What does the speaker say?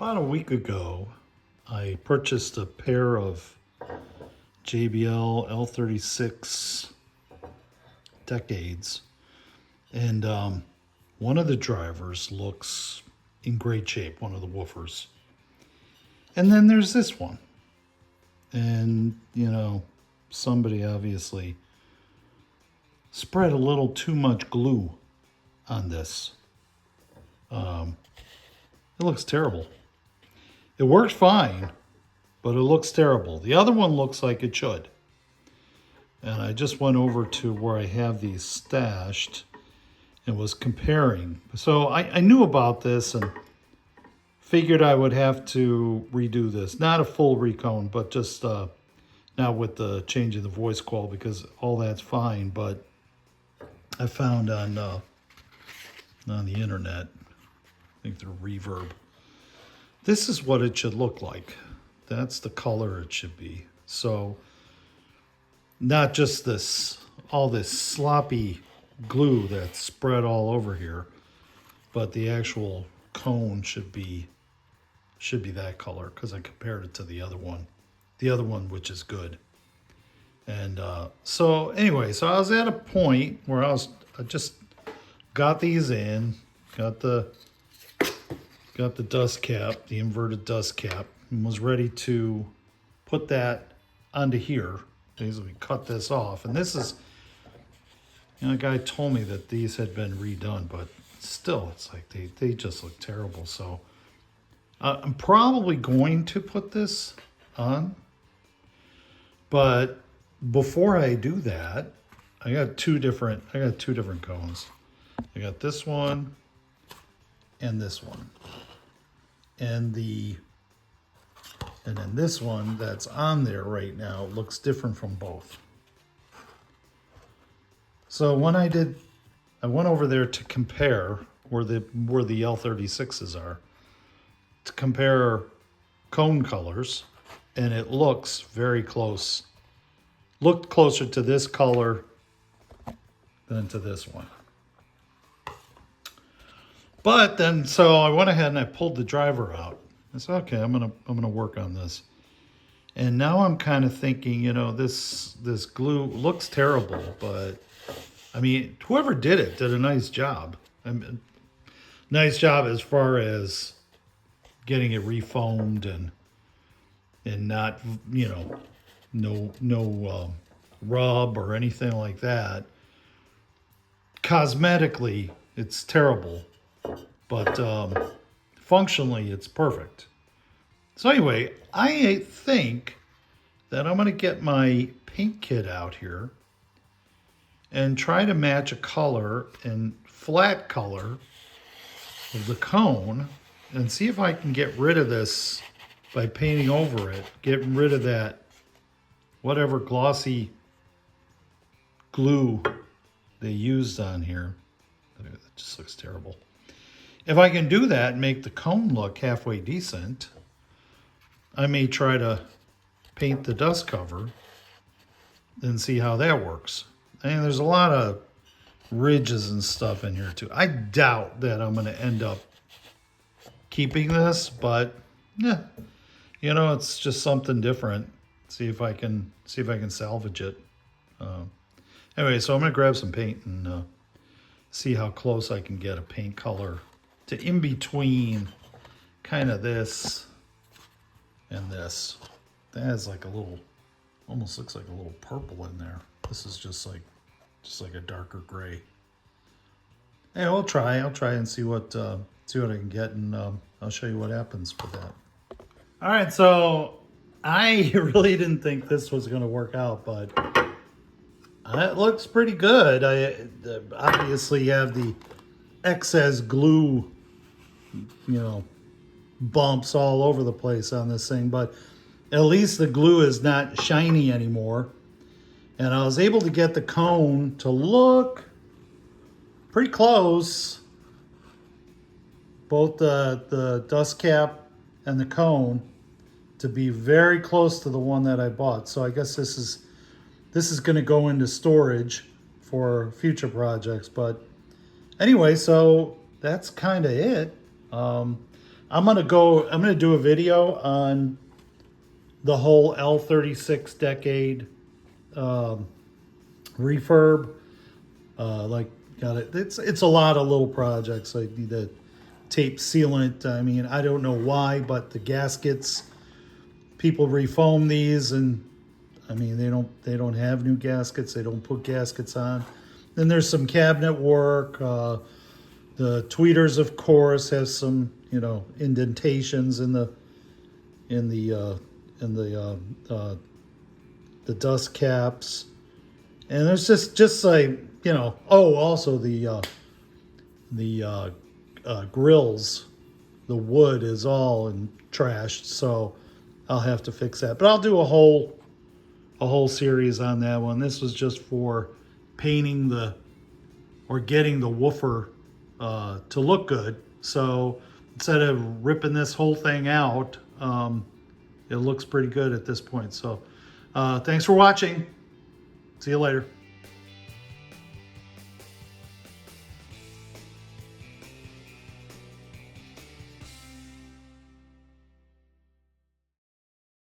About a week ago, I purchased a pair of JBL L36 decades, and one of the drivers looks in great shape, one of the woofers. And then there's this one. And, somebody obviously spread a little too much glue on this. It looks terrible. It works fine, but it looks terrible. The other one looks like it should. And I just went over to where I have these stashed and was comparing. So I knew about this and figured I would have to redo this. Not a full recone, but just not with the change of the voice qual, because all that's fine. But I found on the internet, I think they're Reverb. This is what it should look like. That's the color it should be. So not just all this sloppy glue that's spread all over here, but the actual cone should be that color, because I compared it to the other one which is good. And so anyway, so I was at a point where I just got these in, got the dust cap, the inverted dust cap, and was ready to put that onto here. Basically cut this off. And this is, a guy told me that these had been redone, but still, it's like they just look terrible. So I'm probably going to put this on. But before I do that, I got two different cones. I got this one and this one. And then this one that's on there right now looks different from both. So when I went over there to compare where the L36s are, to compare cone colors, and it looks very close. Looked closer to this color than to this one. But then, so I went ahead and I pulled the driver out. I said, okay, I'm gonna work on this. And now I'm kind of thinking, this glue looks terrible, but I mean, whoever did it did a nice job. I mean, nice job as far as getting it refoamed and not, no rub or anything like that. Cosmetically, it's terrible. But functionally, it's perfect. So anyway, I think that I'm going to get my paint kit out here and try to match a color and flat color of the cone and see if I can get rid of this by painting over it, getting rid of that whatever glossy glue they used on here. It just looks terrible. If I can do that and make the cone look halfway decent, I may try to paint the dust cover and see how that works. And there's a lot of ridges and stuff in here too. I doubt that I'm going to end up keeping this, but yeah, it's just something different. See if I can salvage it. Anyway, so I'm going to grab some paint and see how close I can get a paint color to in between kind of this and this. That has like a little, almost looks like a little purple in there. This is just like a darker gray. Hey, I'll try and see what I can get, and I'll show you what happens with that. All right, so I really didn't think this was going to work out, but it looks pretty good. I obviously have the excess glue, bumps all over the place on this thing, but at least the glue is not shiny anymore. And I was able to get the cone to look pretty close. Both the dust cap and the cone to be very close to the one that I bought. So I guess this is going to go into storage for future projects. But anyway, so that's kind of it. I'm gonna do a video on the whole L36 decade refurb. Like, got it. It's a lot of little projects. I need to tape sealant. I mean, I don't know why, but the gaskets, people refoam these, and I mean they don't have new gaskets. They don't put gaskets on. Then there's some cabinet work. The tweeters, of course, has some, you know, indentations in the in the uh, in the dust caps, and there's just like, you know. Oh, also the grills, the wood is all trashed, so I'll have to fix that. But I'll do a whole series on that one. This was just for painting the or getting the woofer to look good. So instead of ripping this whole thing out, it looks pretty good at this point. So thanks for watching. See you later.